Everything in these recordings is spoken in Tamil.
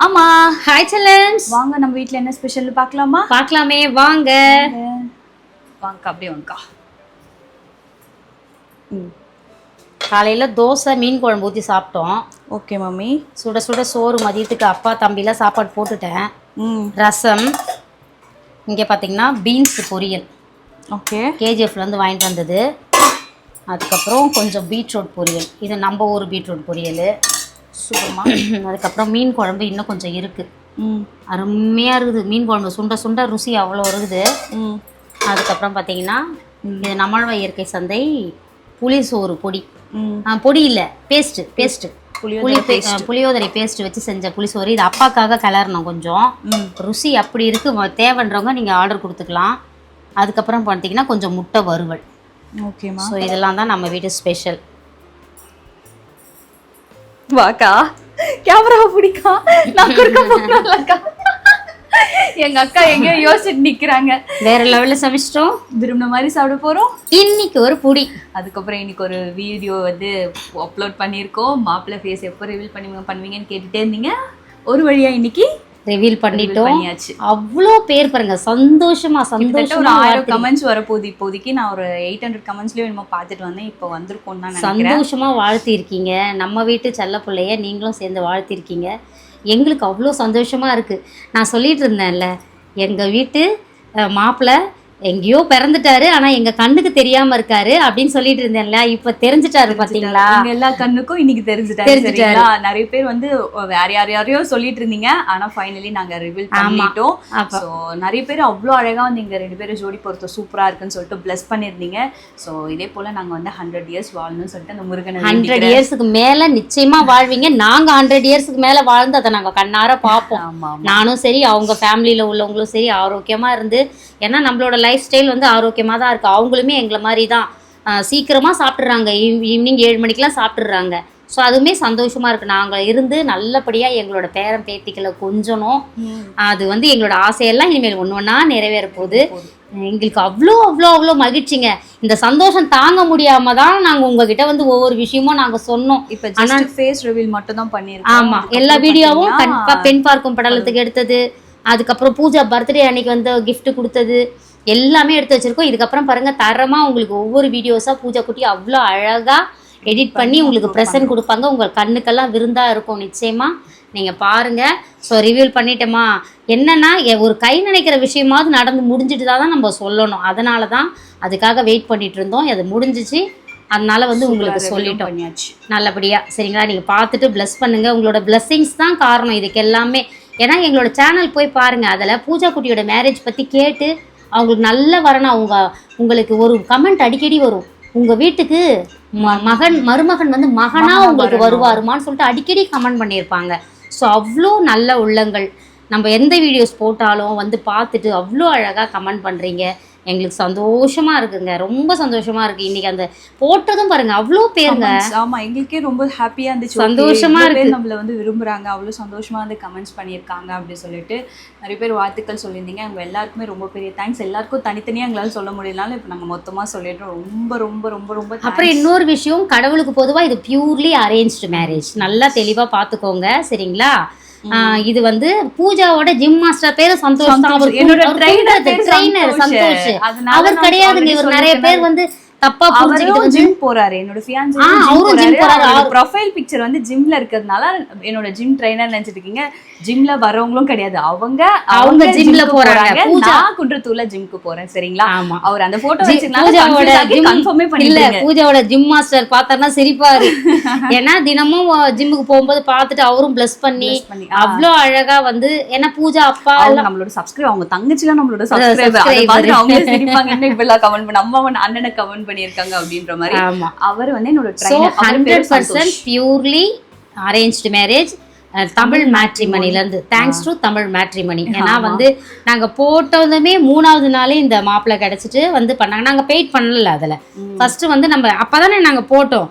ஆமா. ஹாய் செல்லன்ஸ். வாங்க நம்ம வீட்ல என்ன ஸ்பெஷல் பார்க்கலாமா? பார்க்கலாமே வாங்க. வாங்க அப்படியே வாங்க. காலையில தோசை மீன் குழம்பு ஊற்றி சாப்பிட்டோம். Okay mummy. சுட சுட சோறு மதியத்துக்கு அப்பா தம்பிலாம் சாப்பாடு போட்டுட்டேன். ரசம், இங்கே பார்த்தீங்கன்னா பீன்ஸ் பொரியல். ஓகே. கேஜிஎஃப்லேருந்து வாங்கிட்டு வந்தது. அதுக்கப்புறம் கொஞ்சம் பீட்ரூட் பொரியல். இது நம்ம ஊர் பீட்ரூட் பொரியல். சூப்பர்மா. அதுக்கப்புறம் மீன் குழம்பு இன்னும் கொஞ்சம் இருக்குது. அருமையாக இருக்குது மீன் குழம்பு. சுண்ட சுண்ட ருசி அவ்வளோ இருக்குது. அதுக்கப்புறம் பார்த்தீங்கன்னா இது நம்மளவ இயற்கை சந்தை புளிசோறு பொடி. பொடி இல்லை, பேஸ்ட்டு புளியோதரை பேஸ்ட் வச்சு செஞ்ச புளிசோறு. இது அப்பாக்காக கிளறணும் கொஞ்சம். ருசி அப்படி இருக்குது. தேவைன்றவங்க நீங்கள் ஆர்டர் கொடுத்துக்கலாம். அதுக்கப்புறம் பார்த்தீங்கன்னா கொஞ்சம் முட்டை வறுவல். ஓகேம்மா. ஸோ இதெல்லாம் தான் நம்ம வீட்டு ஸ்பெஷல். வாக்கா, கேமரா பிடிக்கா, நான் குறுக்க போனாக்கா. எங்க அக்கா எங்கேயோ யோசிச்சுட்டு நிக்கிறாங்க. வேற லெவல்ல சமைச்சிட்டோம். விரும்பின மாதிரி சாப்பிட போறோம். இன்னைக்கு ஒரு புடி. அதுக்கப்புறம் இன்னைக்கு ஒரு வீடியோ வந்து அப்லோட் பண்ணியிருக்கோம். மாப்பிள்ளை ஃபேஸ் எப்போ ரிவீல் பண்ணுவீங்கன்னு கேட்டுட்டே இருந்தீங்க. ஒரு வழியா இன்னைக்கு ரிவீல் பண்ணிட்டோம். அவ்வளோ பேர் பாருங்க, சந்தோஷமா ஒரு 1000 கமெண்ட்ஸ் வரப்போகுது. இப்போதைக்கு நான் ஒரு 800 கமெண்ட்ஸ்லயும் என்னமோ பார்த்துட்டு வந்தேன். இப்போ வந்திருக்கோம் தான் சந்தோஷமா வாழ்த்திருக்கீங்க. நம்ம வீட்டு செல்ல பிள்ளைய நீங்களும் சேர்ந்து வாழ்த்திருக்கீங்க. எங்களுக்கு அவ்வளோ சந்தோஷமா இருக்கு. நான் சொல்லிட்டு இருந்தேன்ல, எங்க வீட்டு மாப்பிள்ளை எங்கேயோ பிறந்துட்டாரு, ஆனா எங்க கண்ணுக்கு தெரியாம இருக்காரு அப்படின்னு சொல்லிட்டு இருந்தேன்ல. இப்ப தெரிஞ்சுட்டாரு பாத்தீங்களா? எல்லா கண்ணுக்கும் இன்னைக்கு தெரிஞ்சுட்டாரு. நிறைய பேர் வந்து வேற யாரையோ சொல்லிட்டு இருந்தீங்க, ஆனா ஃபைனலி நாங்க ரிவீல் பண்ணிட்டோம். சோ நிறைய பேர் அவ்வளோ அழகா வந்து எங்க 2 பேரும் ஜோடி பொறுத்த சூப்பரா இருக்குன்னு சொல்லிட்டு பிளஸ் பண்ணிருந்தீங்க. சோ இதே போல நாங்க வந்து 100 இயர்ஸ் வாழணும்னு சொல்லிட்டு அந்த முருகனை 100 இயர்ஸ்க்கு மேல நிச்சயமா வாழ்வீங்க. நாங்க 100 இயர்ஸ்க்கு மேல வாழ்ந்து அதை நாங்க கண்ணார பார்ப்போம். நானும் சரி, அவங்க ஃபேமிலியில உள்ளவங்களும் சரி ஆரோக்கியமா இருந்து, ஏன்னா நம்மளோட லைஃப் ஸ்டைல் வந்து ஆரோக்கியமாக தான் இருக்குது. அவங்களுமே எங்களை மாதிரி தான் சீக்கிரமாக சாப்பிட்றாங்க. ஈவினிங் 7 மணிக்கெலாம் சாப்பிட்றாங்க. ஸோ அதுவுமே சந்தோஷமாக இருக்குது. நாங்கள் இருந்து நல்லபடியாக எங்களோட பேரன் பேத்திகளை கொஞ்சணும். அது வந்து எங்களோட ஆசையெல்லாம் இனிமேல் ஒன்று ஒன்றா நிறைவேற போகுது. எங்களுக்கு அவ்வளோ அவ்வளோ அவ்வளோ மகிழ்ச்சிங்க. இந்த சந்தோஷம் தாங்க முடியாம தான் நாங்கள் உங்ககிட்ட வந்து ஒவ்வொரு விஷயமும் நாங்கள் சொன்னோம். இப்போ ஆனால் ஃபேஸ் ரிவீல் மட்டும் தான் பண்ணியிருக்கோம். ஆமாம், எல்லா வீடியோவும் பெண் பார்க்கும் படலத்துக்கு எடுத்தது. அதுக்கப்புறம் பூஜா பர்த்டே அன்னைக்கு வந்து கிஃப்ட் கொடுத்தது எல்லாமே எடுத்து வச்சிருக்கோம். இதுக்கப்புறம் பாருங்க, தரமா உங்களுக்கு ஒவ்வொரு வீடியோஸா பூஜா குட்டி அவ்வளோ அழகா எடிட் பண்ணி உங்களுக்கு ப்ரெசென்ட் கொடுப்பாங்க. உங்கள் கண்ணுக்கெல்லாம் விருந்தா இருக்கும் நிச்சயமா. நீங்க பாருங்க. ஸோ ரிவீல் பண்ணிட்டோமா, என்னன்னா ஒரு கை நினைக்கிற விஷயமாவது நடந்து முடிஞ்சிட்டு தான் நம்ம சொல்லணும். அதனால தான் அதுக்காக வெயிட் பண்ணிட்டு இருந்தோம். அது முடிஞ்சிச்சு. அதனால வந்து உங்களுக்கு சொல்லிட்டோம் நல்லபடியா. சரிங்களா? நீங்க பார்த்துட்டு பிளஸ் பண்ணுங்க. உங்களோட பிளஸ்ஸிங்ஸ் தான் காரணம் இதுக்கு எல்லாமே. ஏன்னா எங்களோட சேனல் போய் பாருங்க, அதில் பூஜா குட்டியோட மேரேஜ் பற்றி கேட்டு அவங்களுக்கு நல்ல வரணும். உங்களுக்கு ஒரு கமெண்ட் அடிக்கடி வரும், உங்கள் வீட்டுக்கு மருமகன் வந்து மகனா உங்களுக்கு வருவாருமான்னு சொல்லிட்டு அடிக்கடி கமெண்ட் பண்ணியிருப்பாங்க. ஸோ அவ்வளோ நல்ல உள்ளங்கள். நம்ம எந்த வீடியோஸ் போட்டாலும் வந்து பார்த்துட்டு அவ்வளோ அழகாக கமெண்ட் பண்ணுறீங்க. எங்களுக்கு சந்தோஷமா இருக்குங்க, ரொம்ப சந்தோஷமா இருக்கு. இன்னைக்கு அந்த போட்டதும் பாருங்க அவ்வளோ பேருங்க. ஆமா, எங்களுக்கே ரொம்ப ஹாப்பியா இருந்துச்சு. சந்தோஷமா இருக்கு. நம்மள வந்து விரும்புறாங்க, அவ்வளோ சந்தோஷமா வந்து கமெண்ட்ஸ் பண்ணியிருக்காங்க அப்படின்னு சொல்லிட்டு நிறைய பேர் வாழ்த்துக்கள் சொல்லியிருந்தீங்க. அவங்க எல்லாருக்குமே ரொம்ப பெரிய தேங்க்ஸ். எல்லாருக்கும் தனித்தனியாக எங்களால் சொல்ல முடியலனாலும் இப்போ நாங்கள் மொத்தமாக சொல்லிடுறோம். ரொம்ப ரொம்ப ரொம்ப ரொம்ப. அப்புறம் இன்னொரு விஷயம், கடவுளுக்கு பொதுவாக இது பியூர்லி அரேஞ்ச்டு மேரேஜ். நல்லா தெளிவாக பார்த்துக்கோங்க. சரிங்களா? இது வந்து பூஜாவோட ஜிம் மாஸ்டர் பேரு சந்தோஷ். என்னோட ட்ரெயினர் சந்தோஷ். அவர் கிடையாதுங்க. இவர் நிறைய பேர் வந்து தப்பா புரிஞ்சுக்கிட்டு ஜிம் போறாரு. என்னோட ஃபியான்சி அவரும் ஜிம் போறாரு. ப்ரொஃபைல் பிக்சர் வந்து ஜிம்ல இருக்கிறதுனால என்னோட ஜிம் ட்ரெய்னர் நினைச்சிட்டு இருக்கீங்க. ஜிம்ல வரவங்களும் கிடையாது. அவங்க ஜிம்ல போறாங்க. நான் குன்றத்தூர்ல ஜிம்க்கு போறேன். சரிங்களா? அவர் அந்த போட்டோ பூஜாவோட கன்ஃபார்மே பண்ணல. பூஜாவோட ஜிம் மாஸ்டர் பார்த்தாருன்னா சிரிப்பாரு. ஏன்னா தினமும் ஜிம்முக்கு போகும்போது பார்த்துட்டு அவரும் பிளஸ் பண்ணி அவ்வளோ அழகா வந்து, ஏன்னா பூஜா அப்பா நம்மளோட சப்ஸ்கிரைபர், அவங்க தங்கச்சிலாம் நம்மளோட சப்ஸ்கிரைபர். அவங்க சிரிப்பாங்க, என்ன இப்பெல்லாம் கமெண்ட் பண்ண அம்மா அண்ணனை கமெண்ட் பண்ணியிருக்காங்க அப்படின்ற மாதிரி. அவர் வந்து என்னோட trainer. 100% purely arranged marriage. Tamil மேட்ரிமணில இருந்து தேங்க்ஸ் டு தமிழ் மேட்ரிமணி. ஏன்னா வந்து நாங்க போட்டதுமே 3வது நாளே இந்த மாப்பிள்ளை கிடைச்சிட்டு வந்து பண்ணாங்க. நாங்க பெய்ட் பண்ணல. அதுல ஃபர்ஸ்ட் வந்து நம்ம அப்பதானே நாங்க போட்டோம்.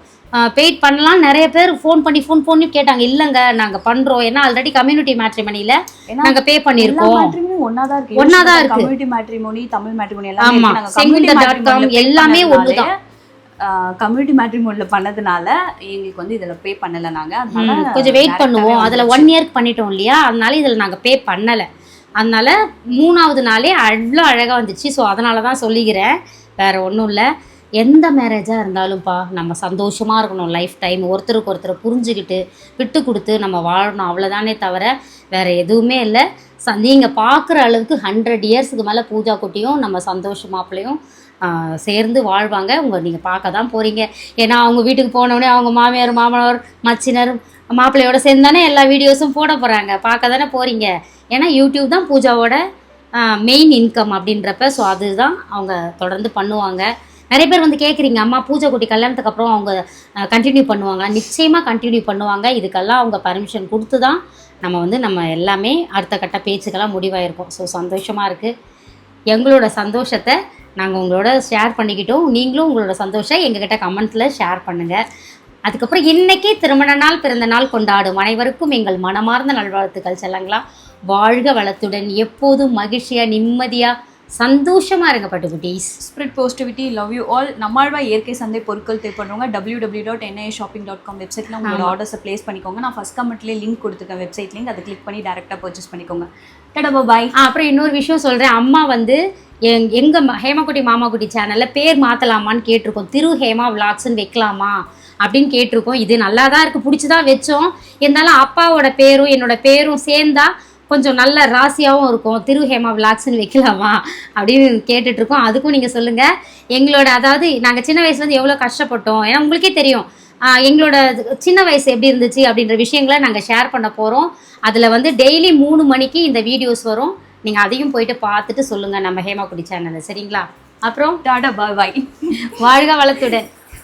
பெய்ட் பண்ணலாம். நிறைய பேர் ஃபோன் பண்ணி கேட்டாங்க. இல்லைங்க நாங்க பண்றோம், ஏன்னா ஆல்ரெடி கம்யூனிட்டி மேட்ரிமணில நாங்க பே பண்ணிருக்கோம். ஒன்னாதான் இருக்கு. கம்யூனிட்டி மேட்ரிமோனி, தமிழ் மேட்ரிமோனி எல்லாம். செங்குந்தர்.com எல்லாமே ஒண்ணுதான். கம்யூனிட்டி மேட்ரிமோனில பண்ணதுனால எங்களுக்கு வந்து இதுல பே பண்ணல நாங்க. அதனால கொஞ்சம் வெயிட் பண்ணுவோம். அதுல 1 இயர்க்கு பண்ணிட்டோம் இல்லையா, அதனால இதுல நாங்க பே பண்ணல. அதனால 3ஆவது நாளே அவ்வளோ அழகா வந்துச்சு. ஸோ அதனால தான் சொல்லிக்கிறேன், வேற ஒன்றும் இல்லை. எந்த மேரேஜாக இருந்தாலும்ப்பா நம்ம சந்தோஷமாக இருக்கணும் லைஃப் டைம். ஒருத்தருக்கு ஒருத்தரை புரிஞ்சுக்கிட்டு விட்டு கொடுத்து நம்ம வாழணும், அவ்வளோதானே தவிர வேறு எதுவுமே இல்லை. நீங்கள் பார்க்குற அளவுக்கு 100 இயர்ஸுக்கு மேலே பூஜா குட்டியும் நம்ம சந்தோஷ மாப்பிள்ளையும் சேர்ந்து வாழ்வாங்க. நீங்கள் பார்க்க தான் போகிறீங்க. ஏன்னா அவங்க வீட்டுக்கு போனோடனே அவங்க மாமியார் மாமனார் மச்சினர் மாப்பிள்ளையோட சேர்ந்து தானே எல்லா வீடியோஸும் போட போகிறாங்க, பார்க்க தானே போகிறீங்க. ஏன்னா யூடியூப் தான் பூஜாவோட மெயின் இன்கம் அப்படின்றப்ப. ஸோ அதுதான் அவங்க தொடர்ந்து பண்ணுவாங்க. நிறைய பேர் வந்து கேட்குறீங்க, அம்மா பூஜா குட்டி கல்யாணத்துக்கு அப்புறம் அவங்க கண்டினியூ பண்ணுவாங்க. நிச்சயமாக கண்டினியூ பண்ணுவாங்க. இதுக்கெல்லாம் அவங்க பர்மிஷன் கொடுத்து தான் நம்ம எல்லாமே அடுத்த கட்ட பேச்சுக்கெல்லாம் முடிவாயிருக்கும். ஸோ சந்தோஷமாக இருக்குது. எங்களோட சந்தோஷத்தை நாங்கள் உங்களோட ஷேர் பண்ணிக்கிட்டோம். நீங்களும் உங்களோட சந்தோஷம் எங்ககிட்ட கமெண்ட்ஸில் ஷேர் பண்ணுங்கள். அதுக்கப்புறம் இன்றைக்கி திருமண நாள் பிறந்த நாள் கொண்டாடும் அனைவருக்கும் எங்கள் மனமார்ந்த நல்வாழ்த்துக்கள். செல்லங்களா, வாழ்க வளத்துடன், எப்போதும் மகிழ்ச்சியாக நிம்மதியாக சந்தோஷமாக இருங்க பட்டுக்குட்டீஸ். Spirit positivity, love you all. நம்மாழ்வா இயற்கை சந்தை பொருட்கள் தேவைப்படுறவங்க www.nishopping.com வெப்சைட்டில் உங்களோட ஆர்டர்ஸை ப்ளேஸ் பண்ணிக்கோங்க. நான் ஃபஸ்ட் கமெண்ட்லேயே லிங்க் கொடுத்துருக்கேன், வெப்சைட் லிங்க், அதை கிளிக் பண்ணி டேரெக்டாக பர்ச்சேஸ் பண்ணிக்கோங்க. டடா பாய். அப்புறம் இன்னொரு விஷயம் சொல்கிறேன். அம்மா வந்து எங்கள் ஹேமாக்குட்டி மாமாக்குட்டி சேனலில் பேர் மாற்றலாமான்னு கேட்டிருக்கோம். திரு ஹேமா விளாக்ஸ்ன்னு வைக்கலாமா அப்படின்னு கேட்டிருக்கோம். இது நல்லா தான் இருக்குது, பிடிச்சி தான் வச்சோம். இருந்தாலும் அப்பாவோட பேரும் என்னோட பேரும் சேர்ந்தா கொஞ்சம் நல்ல ராசியாகவும் இருக்கும். திரு ஹேமா விளாக்ஸ்ன்னு வைக்கலாமா அப்படின்னு கேட்டுட்ருக்கோம். அதுக்கும் நீங்கள் சொல்லுங்கள். எங்களோட அதாவது நாங்கள் சின்ன வயசுலேருந்து எவ்வளோ கஷ்டப்பட்டோம், ஏன்னா உங்களுக்கே தெரியும் எங்களோட சின்ன வயசு எப்படி இருந்துச்சு அப்படின்ற விஷயங்களை நாங்கள் ஷேர் பண்ண போகிறோம். அதில் வந்து டெய்லி 3 மணிக்கு இந்த வீடியோஸ் வரும். நீங்கள் அதையும் போயிட்டு பார்த்துட்டு சொல்லுங்கள் நம்ம ஹேமாக்குட்டி சேனலில், சரிங்களா? அப்புறம் டாடா பாய். வாழ்க வளத்துடன்.